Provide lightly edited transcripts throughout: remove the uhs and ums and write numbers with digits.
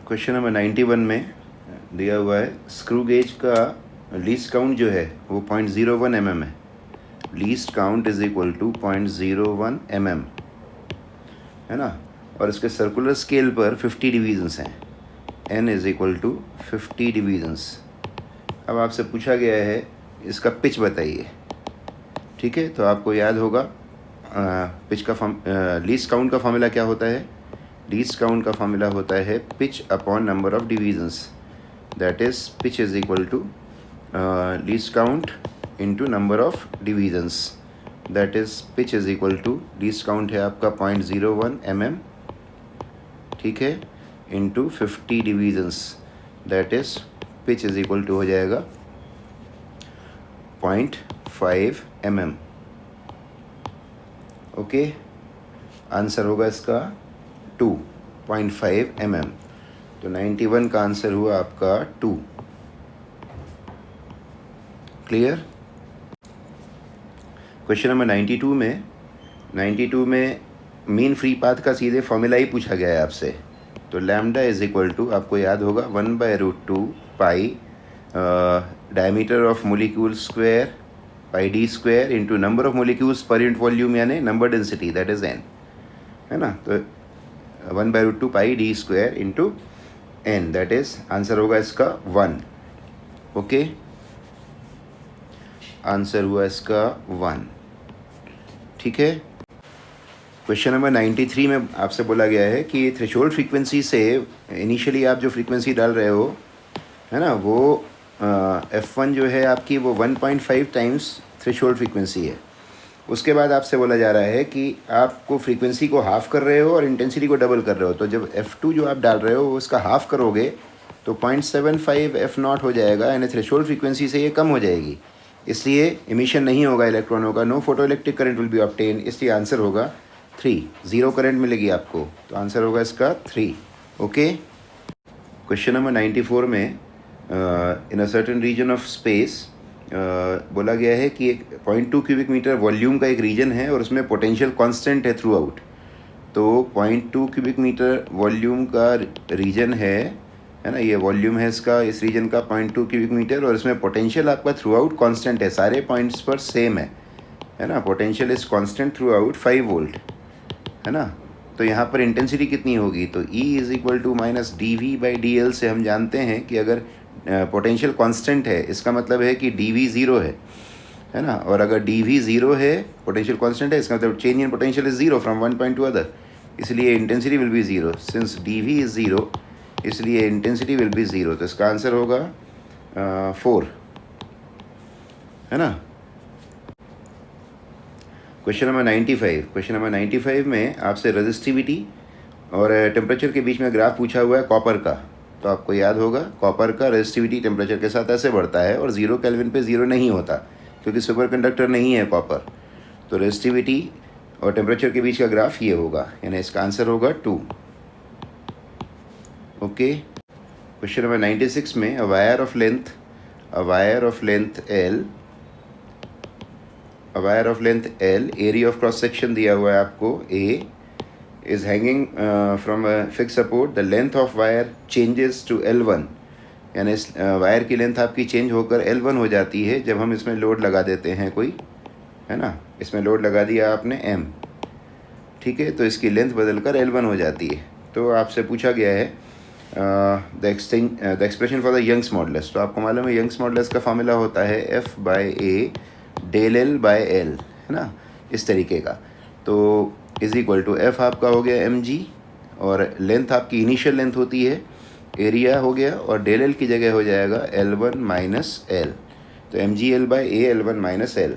Question number 91 में दिया हुआ है स्क्रू गेज का लीस्ट काउंट जो है वो 0.01 mm है। Least count is equal to 0.01 mm है ना, और इसके सर्कुलर स्केल पर 50 डिवीजन्स हैं। n is equal to 50 divisions. अब आपसे पूछा गया है इसका पिच बताइए। ठीक है, तो आपको याद होगा पिच का लीस्ट काउंट का फॉर्मूला क्या होता है। लीस्ट काउंट का फॉर्मूला होता है pitch upon number of divisions, that is pitch is equal to least count into number of divisions, that is pitch is equal to least count है आपका 0.01 mm, ठीक है, into 50 divisions, that is pitch is equal to हो जाएगा 0.5 mm। Okay, answer होगा इसका 2.5 mm। तो 91 का आंसर हुआ आपका 2। क्लियर। क्वेश्चन नंबर 92 में मीन फ्री पाथ का सीधे फॉर्मूला ही पूछा गया है आपसे। तो लैम्डा इज इक्वल टू आपको याद होगा 1/√2 pi diameter of molecule square pi D square into number of molecules per unit volume यानी number density, that is n, है ना। तो 1/√2 pi D square into n, that is answer होगा इसका 1। Okay, answer हुआ इसका 1। ठीक है। क्वेश्चन नंबर 93 में आपसे बोला गया है कि थ्रेशोल्ड फ्रीक्वेंसी से इनिशियली आप जो फ्रीक्वेंसी डाल रहे हो, है ना, वो F1 जो है आपकी वो 1.5 टाइम्स थ्रेशोल्ड फ्रीक्वेंसी है। उसके बाद आपसे बोला जा रहा है कि आपको फ्रीक्वेंसी को हाफ़ कर रहे हो और इंटेंसिटी को डबल कर रहे हो। तो जब F2 जो आप डाल रहे हो उसका हाफ़ करोगे तो 0.75 F0 हो जाएगा, यानी थ्रेशोल्ड फ्रीक्वेंसी से ये कम हो जाएगी, इसलिए इमिशन नहीं होगा इलेक्ट्रॉनों का, no photo electric current will be obtain, इसलिए आंसर होगा 3। ज़ीरो करंट मिलेगी आपको, तो आंसर होगा इसका 3। ओके। क्वेश्चन नंबर 94 में in a certain region of space बोला गया है कि एक 0.2 क्यूबिक मीटर वॉल्यूम का एक रीजन है और उसमें पोटेंशियल कांस्टेंट है थ्रू आउट। तो 0.2 क्यूबिक मीटर वॉल्यूम का रीजन है ना, ये वॉल्यूम है इसका, इस रीजन का 0.2 क्यूबिक मीटर, और इसमें पोटेंशियल आपका थ्रू आउट कॉन्स्टेंट है, सारे पॉइंट्स पर सेम है ना। Potential is constant through out 5 volt, है ना। तो यहाँ पर इंटेंसिटी कितनी होगी, तो E is equal to minus dV/dl से हम जानते हैं कि अगर पोटेंशियल कांस्टेंट है इसका मतलब है कि dV ज़ीरो है ना, और अगर dV ज़ीरो है, पोटेंशियल कांस्टेंट है, इसका मतलब change in potential is zero from one point to other, इसलिए intensity will be zero. Since dV is zero इसलिए इंटेंसिटी विल बी ज़ीरो। तो इसका आंसर होगा 4, है ना। क्वेश्चन नंबर 95 में आपसे रेजिस्टिविटी और टेम्परेचर के बीच में ग्राफ पूछा हुआ है कॉपर का। तो आपको याद होगा कॉपर का रेजिस्टिविटी टेम्परेचर के साथ ऐसे बढ़ता है और 0 केल्विन पे 0 नहीं होता क्योंकि सुपर कंडक्टर नहीं है कॉपर। तो रेजिस्टिविटी और टेम्परेचर के बीच का ग्राफ ये होगा, यानी इसका आंसर होगा 2। ओके। क्वेश्चन नंबर 96 में a wire of length L, area of cross section दिया हुआ है आपको A, is hanging from a fixed support, the length of wire changes to L1, यानी इस वायर की लेंथ आपकी चेंज होकर L1 हो जाती है जब हम इसमें लोड लगा देते हैं कोई, है ना। इसमें लोड लगा दिया आपने M, ठीक है, तो इसकी लेंथ बदलकर L1 हो जाती है। तो आपसे पूछा गया है the expression for the Young's modulus. तो आपको मालूम है यंग्स मॉडुलस का फॉर्मूला होता है F/A del L/L, है ना, इस तरीके का। तो इज इक्वल टू F आपका हो गया mg, और लेंथ आपकी इनिशियल लेंथ होती है, एरिया हो गया, और डेल L की जगह हो जाएगा L1 माइनस L। तो mgL/A L1 minus L,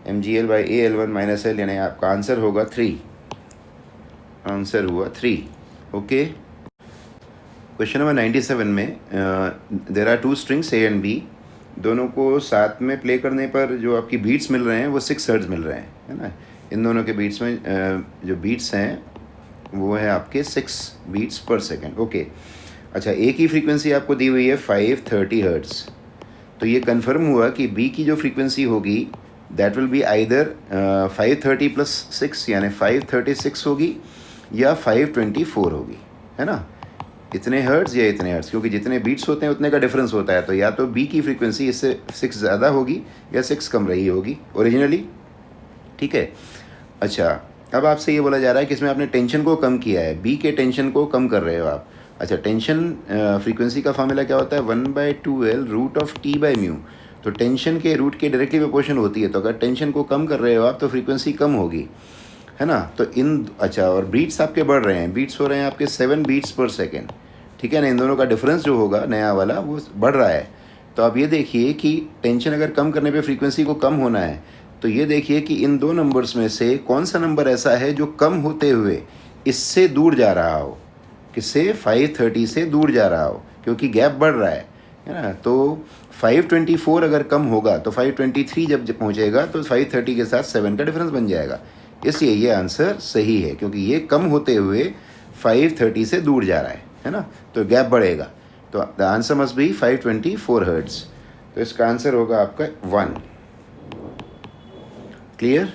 mgL/A L1 minus L, यानी आपका आंसर होगा 3। आंसर हुआ 3। ओके। क्वेश्चन नंबर 97 में there are 2 strings A and B, दोनों को साथ में प्ले करने पर जो आपकी बीट्स मिल रहे हैं वो 6 हर्ट्ज मिल रहे हैं, है ना। इन दोनों के बीट्स में जो बीट्स हैं वो है आपके 6 बीट्स पर सेकेंड। ओके, अच्छा, ए की फ्रीक्वेंसी आपको दी हुई है 530 हर्ट्ज। तो ये कंफर्म हुआ कि बी की जो फ्रीक्वेंसी होगी that will be either 530 plus 6 यानी 536 होगी या 524 होगी, है ना। इतने हर्ट्ज़ या इतने हर्ट्ज़, क्योंकि जितने बीट्स होते हैं उतने का डिफरेंस होता है, तो या तो बी की फ्रीक्वेंसी इससे 6 ज़्यादा होगी या 6 कम रही होगी ओरिजिनली, ठीक है। अच्छा, अब आपसे ये बोला जा रहा है कि इसमें आपने टेंशन को कम किया है, बी के टेंशन को कम कर रहे हो आप। अच्छा, टेंशन फ्रीक्वेंसी का फॉर्मूला क्या होता है, 1/2L root of T by mu. तो टेंशन के रूट के डायरेक्टली प्रोपोर्शन होती है, तो अगर टेंशन को कम कर रहे हो आप तो फ्रीक्वेंसी कम होगी, है ना। तो अच्छा, और बीट्स आपके बढ़ रहे हैं, बीट्स हो रहे हैं आपके 7 बीट्स पर सेकेंड, ठीक है ना। इन दोनों का डिफरेंस जो होगा नया वाला वो बढ़ रहा है। तो आप ये देखिए कि टेंशन अगर कम करने पे फ्रीक्वेंसी को कम होना है, तो ये देखिए कि इन दो नंबर्स में से कौन सा नंबर ऐसा है जो कम होते हुए इससे दूर जा रहा हो, किससे, 530 से दूर जा रहा हो, क्योंकि गैप बढ़ रहा है ना। तो 524 अगर कम होगा तो 523 जब पहुंचेगा तो 530 के साथ 7 का डिफरेंस बन जाएगा। इसलिए ये आंसर सही है, क्योंकि ये कम होते हुए 530 से दूर जा रहा है ना, तो गैप बढ़ेगा। तो the answer must be 524 hertz. तो इसका आंसर होगा आपका 1। क्लियर।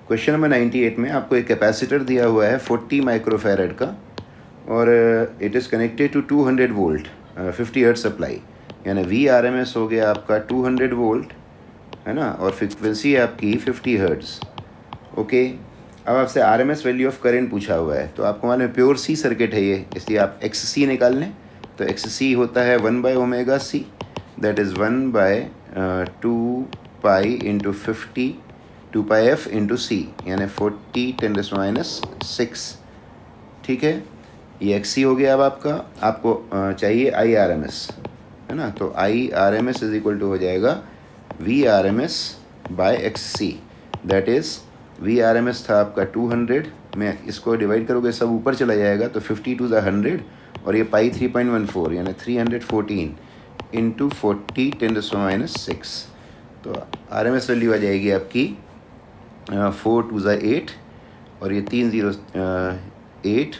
क्वेश्चन नंबर 98 में आपको एक कैपेसिटर दिया हुआ है 40 माइक्रोफैरड का, और it is connected to 200 volt 50 hertz supply, यानी VRMS हो गया आपका 200 वोल्ट, है ना, और फ्रिक्वेंसी है आपकी 50 हर्ट्ज़। ओके, अब आपसे RMS वैल्यू ऑफ करंट पूछा हुआ है, तो आपको मालूम है प्योर सी सर्किट है ये, इसलिए आप XC निकाल लें। तो XC होता है 1/ωc, that is 1/2 into 50 2πf into C, यानी 40 10⁻⁶, ठीक है। ये XC हो गया। अब आपको चाहिए IRMS, है ना, तो IRMS इज इक्वल टू हो जाएगा VRMS by XC, that is VRMS था आपका 200 में, इसको डिवाइड करोगे सब ऊपर चला जाएगा, तो 50 टू द 100, और ये पाई 3.14 यानी 314 इंटू 40 10⁻⁶। तो RMS वैल्यू आ जाएगी आपकी 4 टू ज़ा 8, और ये 3 0 8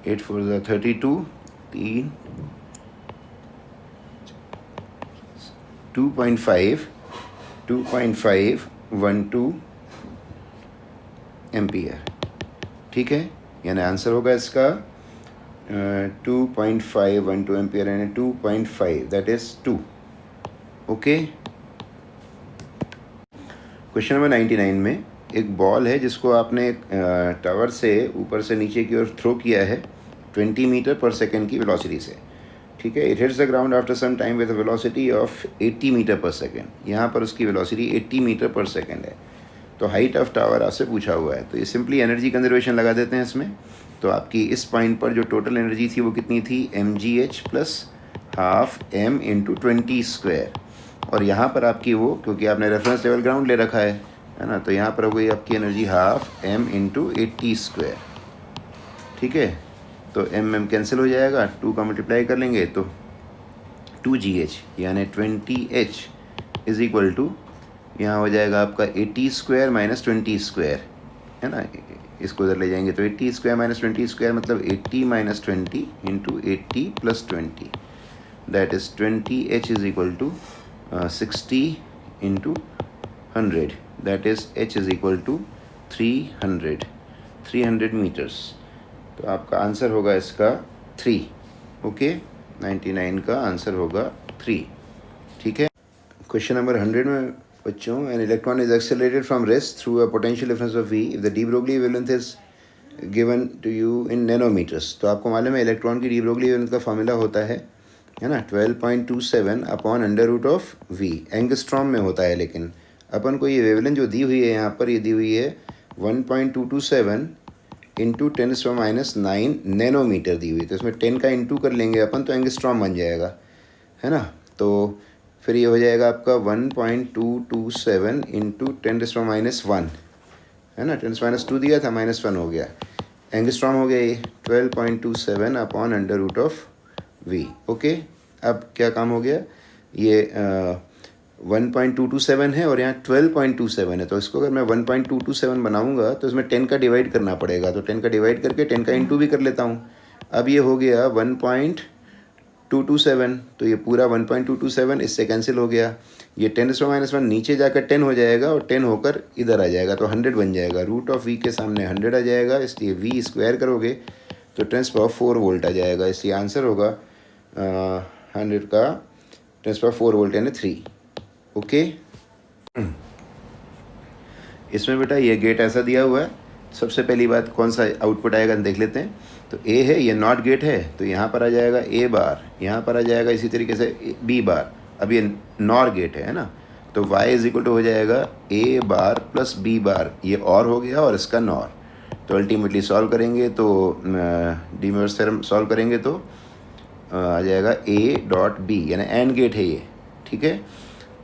8 4 ज़ा 32 3 2.512 एम्पियर, ठीक है। यानी आंसर होगा इसका 2.512 एम्पियर, यानी 2.5 that is 2। Okay. Question number 99 में एक बॉल है जिसको आपने टावर से ऊपर से नीचे की ओर थ्रो किया है 20 मीटर पर सेकेंड की वेलोसिटी से, ठीक है। It hits the ground after some time with a velocity of 80 meter पर सेकेंड। यहाँ पर उसकी वेलोसिटी 80 मीटर पर सेकेंड है। तो हाइट ऑफ टावर आपसे पूछा हुआ है, तो ये सिंपली एनर्जी कंजर्वेशन लगा देते हैं इसमें। तो आपकी इस पॉइंट पर जो टोटल एनर्जी थी वो कितनी थी, mgh plus half m into 20²। और यहाँ पर आपकी वो, क्योंकि आपने रेफरेंस लेवल ग्राउंड ले रखा है ना, तो यहाँ पर हो गई आपकी एनर्जी हाफ m इंटू 80², ठीक है। तो m कैंसिल हो जाएगा, 2 का मल्टीप्लाई कर लेंगे तो 2gh, यानी 20h इज इक्वल टू, यहाँ हो जाएगा आपका 80² माइनस 20², है ना। इसको उधर ले जाएंगे तो 80² माइनस 20² मतलब 80 minus 20 into 80 plus 20, that is 20h is equal to 60 into 100, that is h is equal to 300 meters. तो आपका आंसर होगा इसका 3। ओके, 99 का आंसर होगा 3, ठीक है। क्वेश्चन नंबर 100 में बच्चों, an electron is accelerated from rest through a potential difference of V if the de Broglie wavelength is given to you in nanometers. तो आपको मालूम है इलेक्ट्रॉन की डी ब्रोगली वेवलेंथ का फॉर्मूला होता है ना, 12.27 upon under root of V, angstrom में होता है। लेकिन अपन को ये वेवलेंथ जो दी हुई है यहाँ पर, ये दी हुई है 1.227 इंटू 10⁻⁹ नैनोमीटर दी हुई, तो इसमें 10 का इंटू कर लेंगे अपन तो एंगस्ट्रॉम बन जाएगा, है ना। तो फिर ये हो जाएगा आपका 1.227 इंटू 10⁻⁻1, है ना, 10⁻² दिया था, -1 हो गया, एंगस्ट्रॉम हो गया ये 12.27 upon under root of V। Okay, अब क्या काम हो गया, ये 1.227 है और यहाँ 12.27 है, तो इसको अगर मैं 1.227 बनाऊंगा तो इसमें 10 का डिवाइड करना पड़ेगा, तो 10 का डिवाइड करके 10 का इंटू भी कर लेता हूँ। अब ये हो गया 1.227, तो ये पूरा 1.227 इससे कैंसिल हो गया, ये 10⁻⁻1 नीचे जाकर 10 हो जाएगा और 10 होकर इधर आ जाएगा, तो 100 बन जाएगा, रूट ऑफ V के सामने 100 आ जाएगा, इसलिए V स्क्वायर करोगे तो 10⁴ वोल्ट आ जाएगा। इसलिए आंसर होगा 100 का 10⁴ वोल्ट यानी 3। ओके, इसमें बेटा ये गेट ऐसा दिया हुआ है। सबसे पहली बात कौन सा आउटपुट आएगा देख लेते हैं। तो ए है, ये नॉट गेट है, तो यहाँ पर आ जाएगा ए बार, यहाँ पर आ जाएगा इसी तरीके से बी बार। अब ये नॉर गेट है ना, तो y इज इक्वल टू हो जाएगा ए बार प्लस बी बार, ये और हो गया और इसका नॉर। तो अल्टीमेटली सॉल्व करेंगे तो डी मोइरस थ्योरम सॉल्व करेंगे तो आ जाएगा ए डॉट बी, यानी एंड गेट है ये। ठीक है,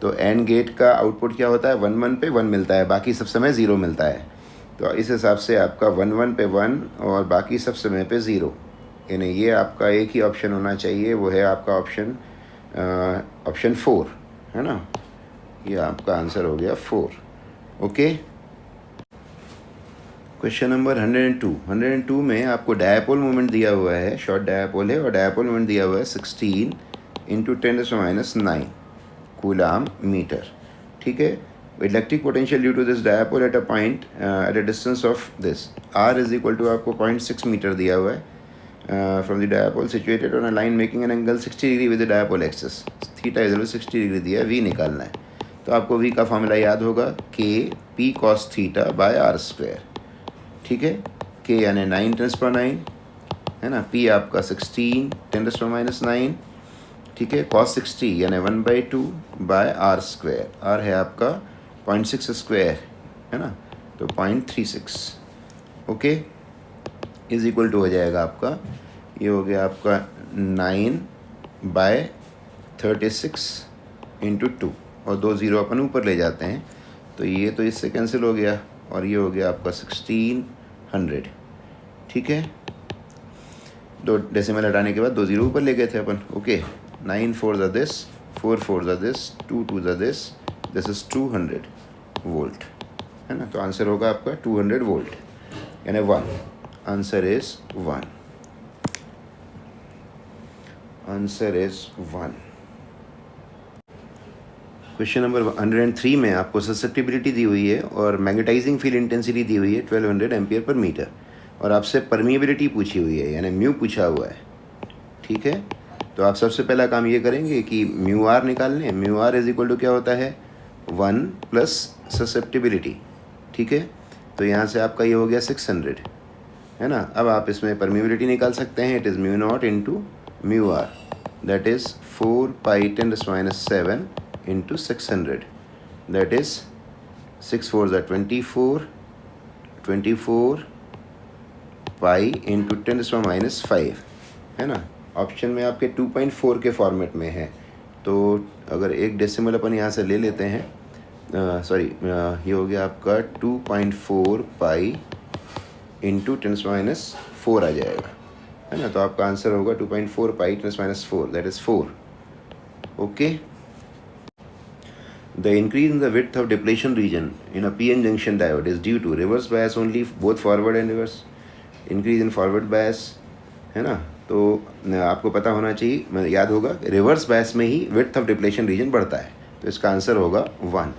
तो एंड गेट का आउटपुट क्या होता है, 1 1 पे 1 मिलता है, बाकी सब समय 0 मिलता है। तो इस हिसाब से आपका 1 1 पे 1 और बाकी सब समय पे 0, यानी ये आपका एक ही ऑप्शन होना चाहिए, वो है आपका ऑप्शन 4, है ना। ये आपका आंसर हो गया 4। ओके, क्वेश्चन नंबर 102 में आपको डायपोल मोमेंट दिया हुआ है, शॉर्ट डायपोल है और डायपोल मोमेंट दिया हुआ है 16 × 10⁻⁹ कूलाम मीटर। ठीक है, electric potential due to this dipole at a point at a distance of this r is equal to आपको 0.6 मीटर दिया हुआ है from the dipole situated on a line making an angle 60 degree with the dipole axis. Theta is 60 degree दिया है, v निकालना है। तो आपको v का फॉर्मूला याद होगा k p cos theta by r²। ठीक है, k यानी 9 × 9 है ना, p आपका 16 × 10⁻⁹। ठीक है, cos 60 यानी 1/2 बाय r²। r है आपका 0.6² है ना, तो 0.36। ओके, इज इक्वल टू हो जाएगा आपका, ये हो गया आपका 9/36 × 2 और 2 0 अपन ऊपर ले जाते हैं, तो ये तो इससे कैंसिल हो गया और ये हो गया आपका 1600। ठीक है, 2 डेसिमल हटाने के बाद 2 0 ऊपर ले गए थे अपन। ओके, 9 4 ज़ा दिस, 4 4 ज़ा दिस, 2 2 ज़ा दिस इज़ 200 वोल्ट, है ना। तो आंसर होगा आपका 200 वोल्ट यानी 1। Answer is 1। Answer is 1। Question number 103 में आपको ससेप्टिबिलिटी दी हुई है और मैग्नेटाइजिंग फील्ड इंटेंसिटी दी हुई है 1200 एम्पियर पर मीटर, और आपसे परमिएबिलिटी पूछी हुई है यानी म्यू पूछा हुआ है। ठीक है, तो आप सबसे पहला काम ये करेंगे कि म्यू आर निकाल लें। Mu R is equal to क्या होता है, 1 प्लस ससेप्टिबिलिटी। ठीक है, तो यहाँ से आपका ये हो गया 600, है ना। अब आप इसमें परमिएबिलिटी निकाल सकते हैं, it is mu naught into mu R, that is 4π10⁻⁷ into 600, that is 6 4 ज़ा 24 पाई इंटू 10⁻⁵, है ना। ऑप्शन में आपके 2.4 के फॉर्मेट में है, तो अगर एक डेसिमल अपन यहाँ से ले लेते हैं, सॉरी ये हो गया आपका 2.4 पाई इंटू 10⁻⁴ आ जाएगा, है ना। तो आपका आंसर होगा 2.4 pi 10⁻⁴, that is 4। Okay, the increase in the width of depletion region in a PN junction diode is due to reverse bias only, both forward and reverse. Increase in forward bias, है ना, तो आपको पता होना चाहिए, याद होगा reverse bias में ही विड्थ ऑफ डिप्लेशन रीजन बढ़ता है, तो इसका आंसर होगा 1।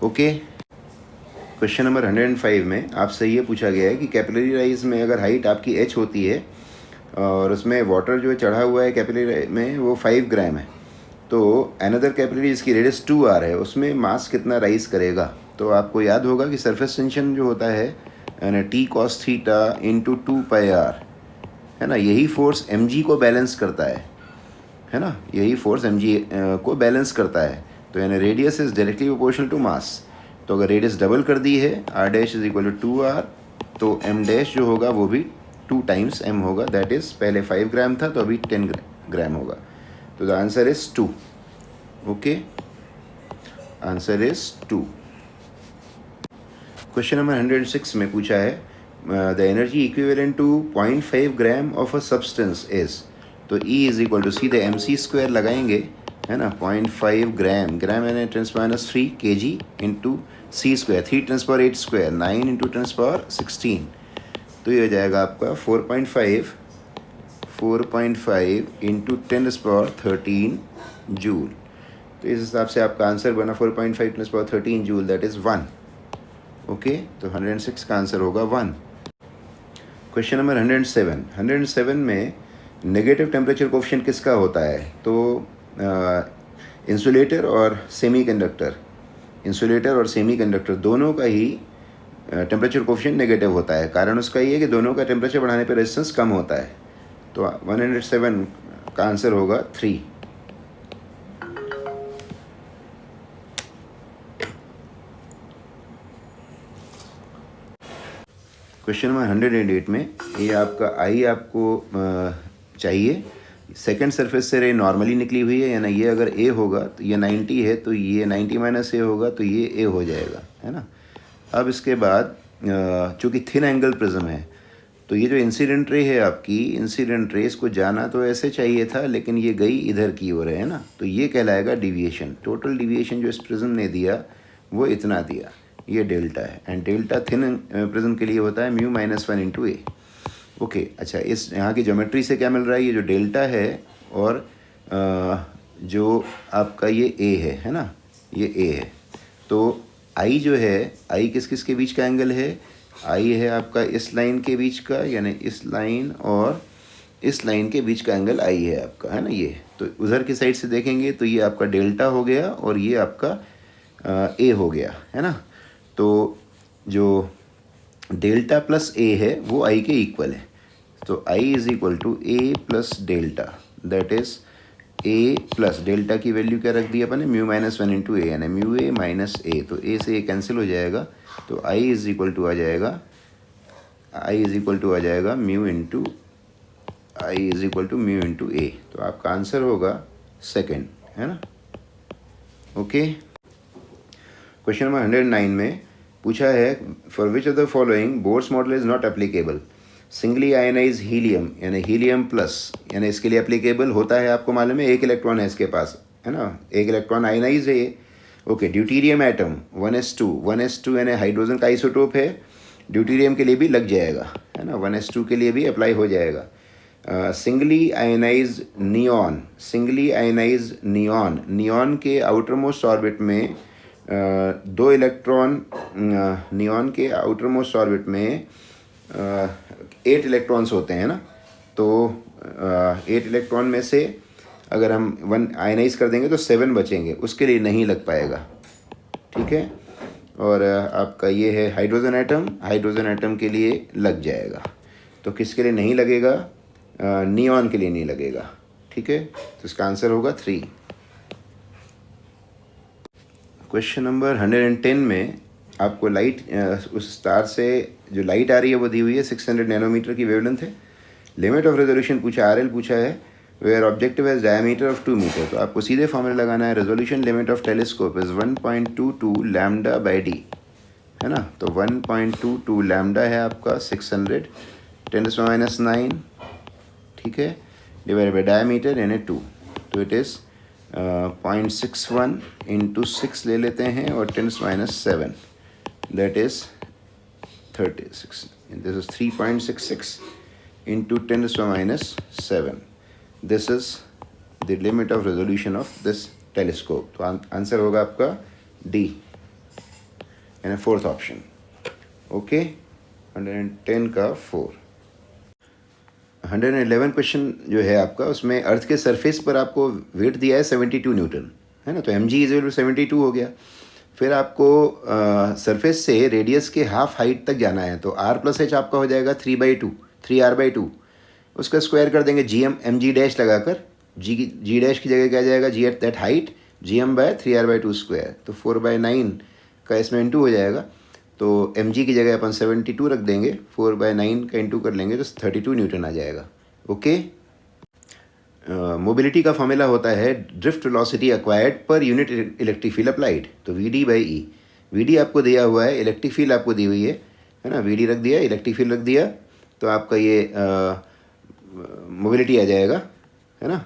ओके, क्वेश्चन नंबर 105 में आपसे ये पूछा गया है कि कैपिलरी राइज में अगर हाइट आपकी h होती है और उसमें वाटर जो चढ़ा हुआ है कैपिलरी में वो 5 ग्राम है, तो अनदर कैपिलरी जिसकी रेडियस 2r है उसमें मास कितना राइज करेगा। तो आपको याद होगा कि सरफेस टेंशन जो होता है यानी t cos theta into 2πr, है ना, यही फोर्स mg को बैलेंस करता है ना, यही फोर्स mg को बैलेंस करता है। तो यानी radius is directly proportional to mass. तो अगर रेडियस डबल कर दी है, r dash is equal to 2r, तो m डैश जो होगा वो भी 2 टाइम्स m होगा, दैट इज़ पहले 5 ग्राम था तो अभी 10 ग्राम होगा। तो the answer is 2। Okay, answer is 2। Question number 106 में पूछा है the energy equivalent to 0.5 gram of a substance is, तो E इज इक्वल टू सीधे mc² लगाएंगे, है ना। 0.5 ग्राम, ग्राम यानी 10⁻³ kg इंटू c², 3 × 8², 9 इंटू 10⁻16, तो ये हो जाएगा आपका 4.5 इंटू 10⁻13 जूल। तो इस हिसाब से आपका आंसर बना 4.5 × 10⁻13 जूल, दैट इज़ 1। ओके, तो 106 का आंसर होगा 1। Question number 107। 107 में नेगेटिव टेम्परेचर कोफिशिएंट किसका होता है? तो इंसुलेटर और सेमीकंडक्टर दोनों का ही टेम्परेचर कोफिशिएंट नेगेटिव होता है। कारण उसका ये है कि दोनों का टेम्परेचर बढ़ाने पर रेजिस्टेंस कम होता है। तो 107 का आंसर होगा 3। क्वेश्चन नंबर 108 में ये आपका आई आपको चाहिए। सेकंड सरफेस से रे नॉर्मली निकली हुई है, यानी ये अगर ए होगा तो ये 90 है, तो ये 90 माइनस ए होगा तो ये ए हो जाएगा, है ना। अब इसके बाद चूँकि थिन एंगल प्रिज्म है तो ये जो इंसिडेंट रे है आपकी, इंसिडेंट रे इसको जाना तो ऐसे चाहिए था लेकिन ये गई इधर की ओर है ना, तो ये कहलाएगा डिविएशन। टोटल डिविएशन जो इस प्रिज्म ने दिया वो इतना दिया, ये डेल्टा है। एंड डेल्टा थिन प्रिज्म के लिए होता है म्यू माइनस 1 इंटू ए। ओके, अच्छा, इस यहाँ की ज्योमेट्री से क्या मिल रहा है? ये जो डेल्टा है और जो आपका ये ए है ना, ये ए है। तो आई जो है, आई किस किस के बीच का एंगल है? आई है आपका इस लाइन के बीच का, यानी इस लाइन और इस लाइन के बीच का एंगल आई है आपका, है ना ये। तो उधर की साइड से देखेंगे तो ये आपका डेल्टा हो गया और ये आपका ए हो गया, है ना। तो जो डेल्टा प्लस ए है वो आई के इक्वल है। तो I is equal to A plus delta, that is A plus delta की वैल्यू क्या रख दी अपन ने? म्यू माइनस 1 इंटू ए, यानी म्यू ए माइनस ए। तो ए से ए कैंसिल हो जाएगा, तो आई इज इक्वल टू आ जाएगा म्यू इंटू ए। तो आपका आंसर होगा सेकंड, है ना। ओके, क्वेश्चन नंबर 109 में पूछा है for which of the following Bohr's model is not applicable? Singly ionise helium, यानी हीलियम प्लस, यानी इसके लिए एप्लीकेबल होता है, आपको मालूम है, एक इलेक्ट्रॉन है इसके पास, है ना, एक इलेक्ट्रॉन आयनाइज है ये। ओके, ड्यूटीरियम एटम 1s2 यानी हाइड्रोजन का आइसोटोप है, ड्यूटीरियम के लिए भी लग जाएगा, है ना, 1s2 के लिए भी अप्लाई हो जाएगा। सिंगली आयनाइज नियॉन के आउटर मोस्ट ऑर्बिट में दो इलेक्ट्रॉन, नियॉन के आउटर मोस्ट ऑर्बिट में 8 इलेक्ट्रॉन्स होते हैं ना। तो 8 इलेक्ट्रॉन में से अगर हम 1 आयनाइज कर देंगे तो 7 बचेंगे, उसके लिए नहीं लग पाएगा, ठीक है। और आपका ये है हाइड्रोजन एटम के लिए लग जाएगा। तो किसके लिए नहीं लगेगा? नियॉन के लिए नहीं लगेगा, ठीक है। तो इसका आंसर होगा 3। क्वेश्चन नंबर 110 में आपको लाइट, उस स्टार से जो लाइट आ रही है वो दी हुई है, 600 नैनोमीटर की वेवलेंथ है। लिमिट ऑफ रेजोल्यूशन पूछा, आरएल पूछा है, where objective has diameter of 2 meter. तो आपको सीधे फॉर्मूला लगाना है, resolution limit of telescope is 1.22 lambda by D, है ना। तो 1.22 लैम्डा है आपका 600 10⁻⁹, ठीक है, डिवाइड बाई डायमीटर यानी 2। तो इट इज़ 0.61 इंटू 6 ले लेते हैं और 10⁻⁷, that is 36. And this is 3.66 into 10⁻⁷. This is the limit of resolution of this telescope. तो आंसर होगा आपका D and fourth option. Okay, 110 का 4। 111 क्वेश्चन जो है आपका, उसमें अर्थ के सरफेस पर आपको वेट दिया है 72 न्यूटन, है ना। तो mg इज 72 हो गया। फिर आपको सरफेस से रेडियस के हाफ हाइट तक जाना है, तो r प्लस एच आपका हो जाएगा 3r/2। उसका स्क्वायर कर देंगे mg डैश लगाकर, g डैश की जगह क्या जाएगा? g at that height gm/3r/2 square. तो 4/9 का इसमें इंटू हो जाएगा, तो mg की जगह अपन 72 रख देंगे, 4/9 का इंटू कर लेंगे तो 32 न्यूटन आ जाएगा। ओके, मोबिलिटी का फॉर्मूला होता है drift velocity acquired per unit electric field applied. तो VD/E, VD आपको दिया हुआ है, इलेक्ट्रिक फील्ड आपको दी हुई है ना, VD रख दिया, इलेक्ट्रिक फील्ड रख दिया, तो आपका ये मोबिलिटी आ जाएगा, है ना।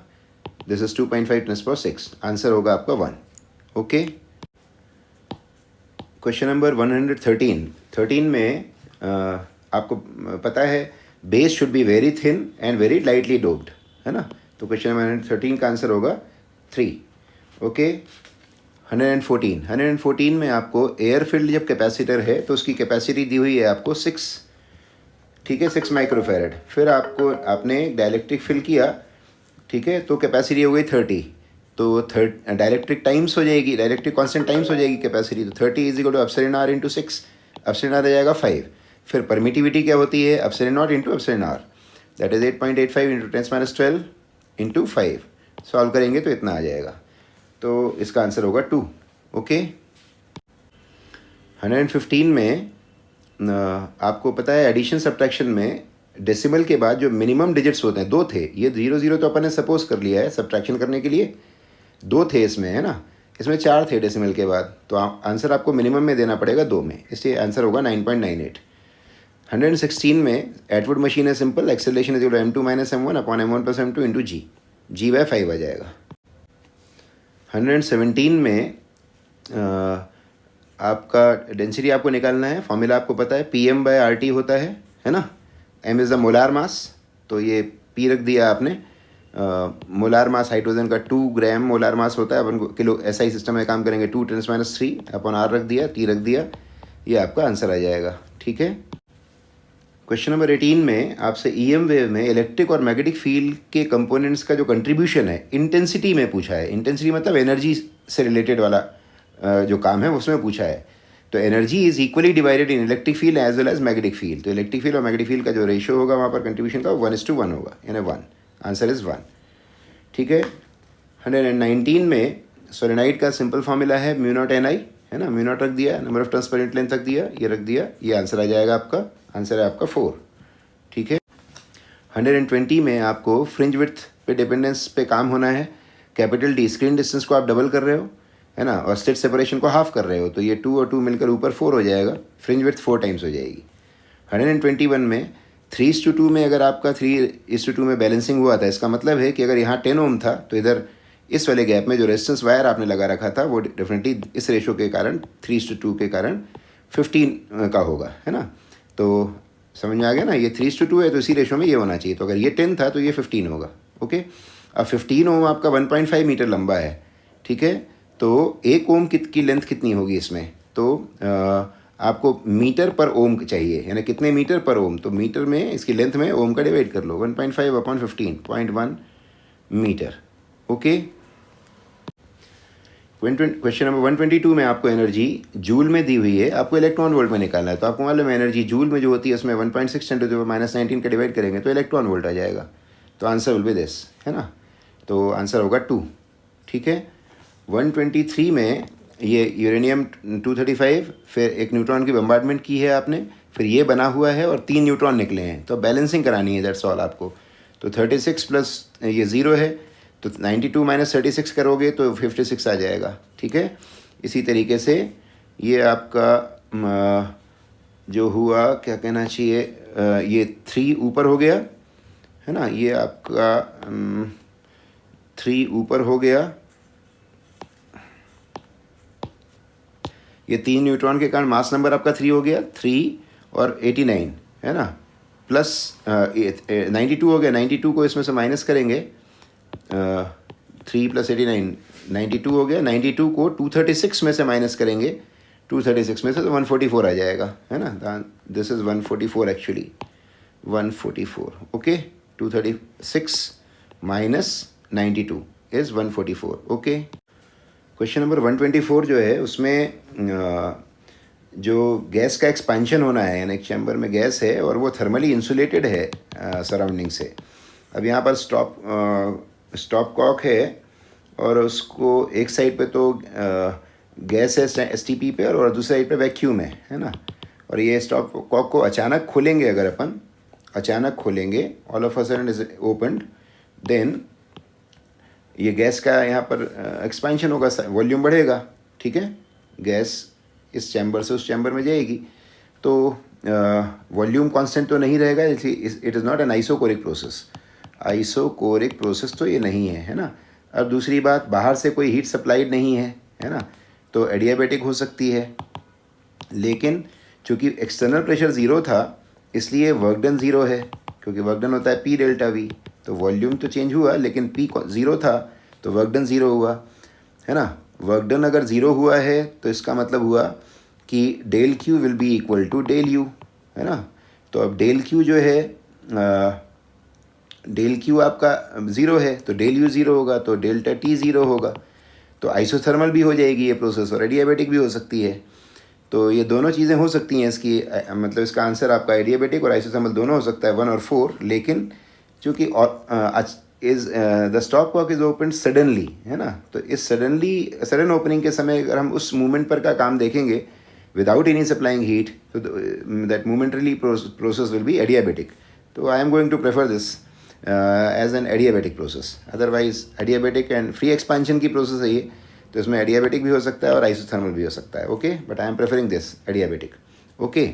दिस इज 2.5 × 10⁶, आंसर होगा आपका 1। ओके, क्वेश्चन नंबर 113 में आपको पता है base should be very thin and very lightly doped, है ना। तो क्वेश्चन नंबर 113 का आंसर होगा 3। ओके, 114 में आपको एयर फील्ड जब कैपेसिटर है तो उसकी कैपेसिटी दी हुई है आपको 6 ठीक है, 6 माइक्रोफेरेड। फिर आपने डाइलेक्ट्रिक फिल किया, ठीक है, तो कैपेसिटी हो गई 30। तो डाइलेक्ट्रिक टाइम्स हो जाएगी, डाइलेक्ट्रिक कांस्टेंट टाइम्स हो जाएगी कैपेसिटी, तो 30 is equal to epsilon R into 6, epsilon R आ जाएगा 5। फिर परमिटिविटी क्या होती है, epsilon naught into epsilon R, that is 8.85 into 10⁻12 into 5। Solve करेंगे तो इतना आ जाएगा, तो इसका आंसर होगा 2। ओके, 115 में आपको पता है एडिशन सब्ट्रैक्शन में डेसिमल के बाद जो मिनिमम डिजिट्स होते हैं, 2 थे, ये 0 तो अपन ने सपोज कर लिया है सब्ट्रैक्शन करने के लिए, 2 थे इसमें, है ना, इसमें 4 थे डेसिमल के बाद, तो आंसर आपको मिनिमम में देना पड़ेगा 2 में, इसलिए आंसर होगा 9.98। 116 में एटवुड मशीन है simple, acceleration is equal to m2 - m1 upon m1 + m2 into g by 5 आ जाएगा। 117 में आपका डेंसिटी आपको निकालना है, फॉर्मूला आपको पता है, PM/RT होता है ना, M is the molar mass, तो ये P रख दिया आपने। मोलार मास हाइड्रोजन का 2 ग्राम मोलार मास होता है, अपन को किलो SI सिस्टम में काम करेंगे, 2 × 10⁻³ अपॉन R रख दिया, T रख दिया, ये आपका आंसर आ जाएगा। ठीक है, क्वेश्चन नंबर 18 में आपसे EM वेव में इलेक्ट्रिक और मैग्नेटिक फील्ड के कंपोनेंट्स का जो कंट्रीब्यूशन है इंटेंसिटी में पूछा है। इंटेंसिटी मतलब एनर्जी से रिलेटेड वाला जो काम है उसमें पूछा है। तो energy is equally divided in electric field as well as magnetic field. तो इलेक्ट्रिक फील्ड और मैग्नेटिक फील्ड का जो रेशियो होगा वहाँ पर कंट्रीब्यूशन का 1:1 होगा, यानी 1। Answer is 1। ठीक है, 119 में सोलेनाइड का सिंपल फार्मूला है μ0 Ni, है ना, μ0 रख दिया, number of turns per unit length रख दिया, ये रख दिया, ये आंसर आ जाएगा आपका, आंसर है आपका 4। ठीक है, 120 में आपको फ्रिंज विड्थ पे डिपेंडेंस पे काम होना है। कैपिटल डी स्क्रीन डिस्टेंस को आप डबल कर रहे हो, है ना, और स्टेट सेपरेशन को हाफ कर रहे हो, तो ये 2 और 2 मिलकर ऊपर 4 हो जाएगा, फ्रिंज विड्थ 4 टाइम्स हो जाएगी। 121 में 3:2 में अगर आपका 3:2 में बैलेंसिंग हुआ था, इसका मतलब है कि अगर यहाँ 10 ओम था तो इधर इस वाले गैप में जो रेजिस्टेंस वायर आपने लगा रखा था वो डेफिनेटली इस रेशो के कारण 3:2 के कारण 15 का होगा, है ना। तो समझ में आ गया ना, ये 3:2 है तो इसी रेशो में ये होना चाहिए, तो अगर ये 10 था तो ये 15 होगा। ओके, अब 15 ओम आपका 1.5 मीटर लंबा है। ठीक है, तो 1 ओम की लेंथ कितनी होगी इसमें, तो आपको मीटर पर ओम चाहिए, यानी कितने मीटर पर ओम, तो मीटर में इसकी लेंथ में ओम का डिवाइड कर लो, 1.5 upon 15, 0.1 meter. Okay, question number 122 में आपको एनर्जी जूल में दी हुई है, आपको इलेक्ट्रॉन वोल्ट में निकालना है। तो आपको मालूम है एनर्जी जूल में जो होती है उसमें 1.6 × 10⁻19 का डिवाइड करेंगे तो इलेक्ट्रॉन वोल्ट आ जाएगा, तो आंसर विल बी दिस, है ना, तो आंसर होगा 2। ठीक है, 123 में ये यूरेनियम 235, फिर एक न्यूट्रॉन की बम्बार्डमेंट की है आपने, फिर ये बना हुआ है और 3 न्यूट्रॉन निकले हैं, तो बैलेंसिंग करानी है, दैट्स ऑल आपको। तो 36 प्लस ये 0 है, तो 92 - 36 करोगे तो 56 आ जाएगा। ठीक है, इसी तरीके से ये आपका जो हुआ, क्या कहना चाहिए, ये 3 ऊपर हो गया, है ना, ये आपका 3 ऊपर हो गया, ये 3 न्यूट्रॉन के कारण मास नंबर आपका 3 हो गया, 3 और 89, है ना, प्लस 92 हो गया। 92 को इसमें से माइनस करेंगे, 3 + 89 92 हो गया, 92 को 236 में से माइनस करेंगे, 236 में से तो 144 आ जाएगा, है ना, this is 144 actually, 144। Okay, 236 - 92 is 144। Okay, question number 124 जो है उसमें जो गैस का एक्सपेंशन होना है, यानी एक चैम्बर में गैस है और वो थर्मली इंसुलेटेड है सराउंडिंग से। अब यहाँ पर स्टॉप कॉक है और उसको एक साइड पे तो गैस है STP पे और दूसरी साइड पे वैक्यूम है ना, और ये स्टॉप कॉक को अचानक खोलेंगे, अगर अपन अचानक खोलेंगे, all of a sudden is opened, then ये गैस का यहाँ पर एक्सपेंशन होगा, वॉल्यूम बढ़ेगा। ठीक है, गैस इस चैम्बर से उस चैम्बर में जाएगी, तो वॉल्यूम कांस्टेंट तो नहीं रहेगा, it is not an isochoric process. Isochoric process तो ये नहीं है, है ना। अब दूसरी बात, बाहर से कोई हीट सप्लाइड नहीं है ना, तो एडियाबेटिक हो सकती है, लेकिन चूँकि एक्सटर्नल प्रेशर 0 था इसलिए वर्क डन 0 है, क्योंकि वर्क डन होता है P ΔV, तो वॉल्यूम तो चेंज हुआ लेकिन P 0 था तो वर्क डन 0 हुआ, है ना। वर्क डन अगर 0 हुआ है तो इसका मतलब हुआ कि ΔQ will be equal to ΔU, है ना। तो अब डेल क्यू जो है डेल क्यू आपका 0 है तो डेल यू 0 होगा, तो डेल्टा टी 0 होगा। तो आइसोथर्मल भी हो जाएगी ये प्रोसेस और एडियाबेटिक भी हो सकती है। तो ये दोनों चीज़ें हो सकती हैं इसकी, मतलब इसका आंसर आपका एडियाबेटिक और आइसोथर्मल दोनों हो सकता है 1 और 4। लेकिन चूँकि is the stopcock is open suddenly, है ना, तो इस सडन ओपनिंग के समय अगर हम उस मूवमेंट पर का काम देखेंगे विदाउट एनी सप्लाइंग हीट, तो that momentary process will be adiabatic. तो I am going to prefer this as an adiabatic process. Otherwise adiabatic and free expansion की प्रोसेस है ये, तो इसमें एडियाबेटिक भी हो सकता है और आइसोथर्मल भी हो सकता है। Okay, but I am preferring this adiabatic. Okay,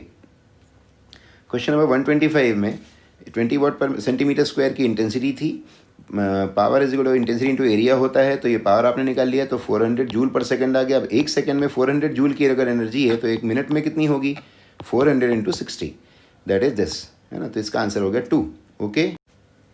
question number 125 में 20 वाट पर सेंटीमीटर स्क्वायर की इंटेंसिटी थी। Power is equal to intensity into area होता है, तो ये पावर आपने निकाल लिया तो 400 जूल पर सेकंड आ गया। अब एक सेकंड में 400 जूल की अगर एनर्जी है तो एक मिनट में कितनी होगी? 400 इंटू 60, दैट इज दिस, है ना। तो इसका आंसर हो गया 2। ओके,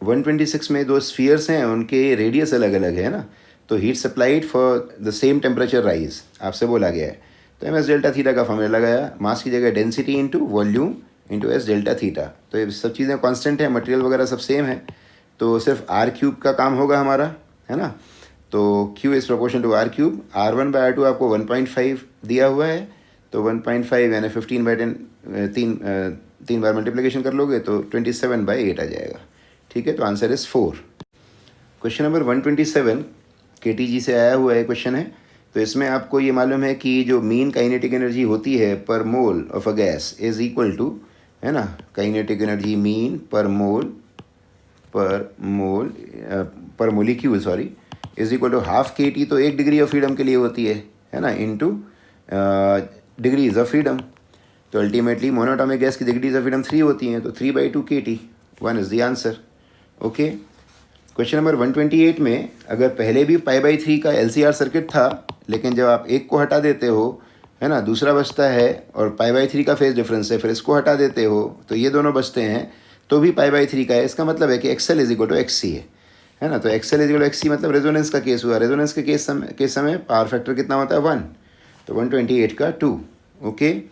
126 में दो स्फीयर्स हैं, उनके रेडियस अलग अलग है ना, तो heat supplied for the same temperature rise आपसे बोला गया है। तो एम एस डेल्टा थीटा का फॉर्मूला लगाया, मास की जगह density into volume into S delta theta. तो ये सब चीज़ें कांस्टेंट है, मटेरियल वगैरह सब सेम है, तो सिर्फ आर क्यूब का काम होगा हमारा, है ना। तो Q is proportion to R cube. R1/R2 आपको 1.5 दिया हुआ है, तो 1.5 यानी 15/10 तीन बार मल्टीप्लिकेशन कर लोगे तो 27/8 आ जाएगा। ठीक है, तो answer is 4। Question number 127 KTG से आया हुआ है क्वेश्चन है। तो इसमें आपको ये मालूम है कि जो मीन काइनेटिक एनर्जी होती है पर mole of a gas is equal to, है ना, काइनेटिक एनर्जी मीन पर molecule sorry is equal to ½ kT। तो 1 डिग्री ऑफ फ्रीडम के लिए होती है ना, इनटू डिग्रीज ऑफ फ्रीडम। तो अल्टीमेटली मोनोटॉमिक गैस की डिग्रीज ऑफ फ्रीडम 3 होती हैं, तो 3/2 kT, 1 is the answer. Okay, question number 128 में अगर पहले भी π/3 का LCR सर्किट था, लेकिन जब आप एक को हटा देते हो, है ना, दूसरा बचता है और π/3 का फेज डिफरेंस है, फिर इसको हटा देते हो तो ये दोनों बचते हैं, तो भी π/3 का है। इसका मतलब है कि XL is equal to XC है ना। तो XL is equal to XC मतलब रेजोनेंस का केस हुआ। रेजोनेंस के केस समय पावर फैक्टर कितना होता है? 1। तो 128 का 2। ओके,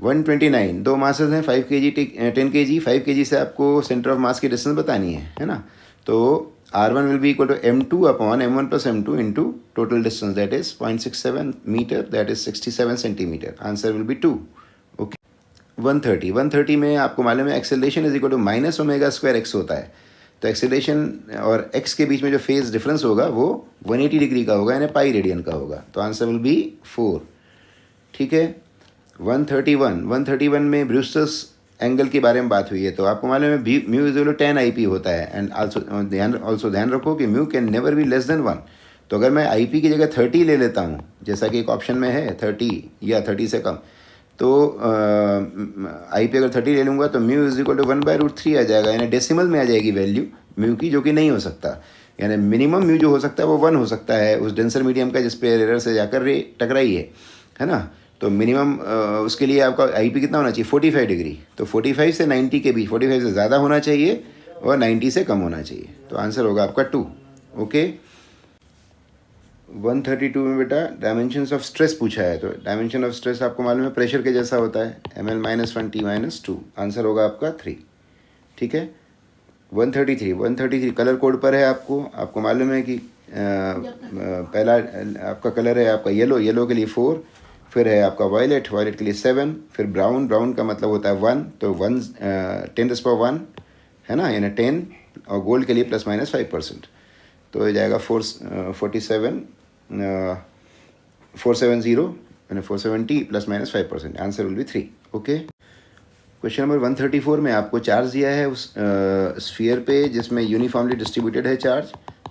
129 दो मासेस हैं, 5 kg 10 kg। 5 kg से आपको सेंटर ऑफ मास की डिस्टेंस बतानी है ना। तो R1 will be equal to M2 upon M1 plus M2 into total distance, that is 0.67 meter, that is 67 centimeter. Answer will be 2। Okay, 130 में आपको मालूम है acceleration is equal to minus omega square X होता है। तो acceleration और x के बीच में जो फेज डिफरेंस होगा वो 180 डिग्री का होगा, यानी पाई रेडियन का होगा। तो आंसर विल बी 4। ठीक है, 131 में ब्रूस्टर्स एंगल के बारे में बात हुई है। तो आपको मालूम है mu is equal to 10 IP होता है, एंड ऑल्सो ध्यान रखो कि mu can never be less than 1। तो अगर मैं IP की जगह 30 ले लेता हूँ, जैसा कि एक ऑप्शन में है 30 या 30 से कम, तो IP अगर 30 ले लूँगा तो म्यू इज इक्वल टू 1/√3 आ जाएगा, यानी डेसिमल में आ जाएगी वैल्यू म्यू की, जो कि नहीं हो सकता। यानी मिनिमम म्यू जो हो सकता है वो 1 हो सकता है उस डेंसर मीडियम का जिस पे एरर से जाकर टकराई है ना। तो मिनिमम उसके लिए आपका IP कितना होना चाहिए? 45 डिग्री। तो 45 से 90 के बीच, 45 से ज़्यादा होना चाहिए और 90 से कम होना चाहिए। तो आंसर होगा आपका 2। ओके, 132 में बेटा डायमेंशंस ऑफ स्ट्रेस पूछा है। तो डायमेंशन ऑफ स्ट्रेस आपको मालूम है प्रेशर के जैसा होता है, ml-1 T-2। आंसर होगा आपका 3। ठीक है, 133 कलर कोड पर है। आपको मालूम है कि पहला आपका कलर है आपका येलो के लिए 4, फिर है आपका वायलेट के लिए 7, फिर ब्राउन का मतलब होता है 1, तो 10⁻1 है ना, यानी 10, और गोल्ड के लिए ±5%। तो ये जाएगा 470 यानी 470 ±5%। Answer will B 3। Okay, question number 134 में आपको चार्ज दिया है उस स्फीयर पे जिसमें यूनिफॉर्मली डिस्ट्रीब्यूटेड है चार्ज,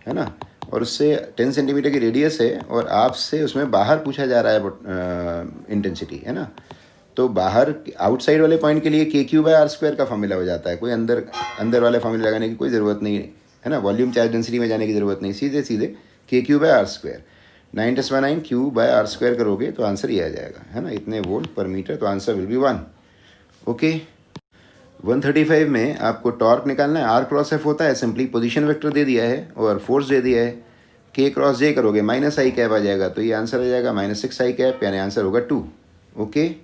है ना, और उससे 10 सेंटीमीटर की रेडियस है, और आपसे उसमें बाहर पूछा जा रहा है इंटेंसिटी, है ना। तो बाहर आउटसाइड वाले पॉइंट के लिए KQ/R² का फॉर्मूला हो जाता है, कोई अंदर वाले फॉर्मूला लगाने की कोई ज़रूरत नहीं है ना, वॉल्यूम चार्ज डेंसिटी में जाने की ज़रूरत नहीं, सीधे KQ/R²। 9⁻9 Q/R² करोगे तो आंसर ये आ जाएगा, है ना, इतने वोल्ट पर मीटर। तो आंसर विल बी 1। ओके, 135 में आपको टॉर्क निकालना है। R×F होता है, सिंपली पोजीशन वेक्टर दे दिया है और फोर्स दे दिया है। K×J करोगे -I कैप आ जाएगा, तो ये आंसर आ जाएगा -6I कैप, यानी आंसर होगा 2। ओके।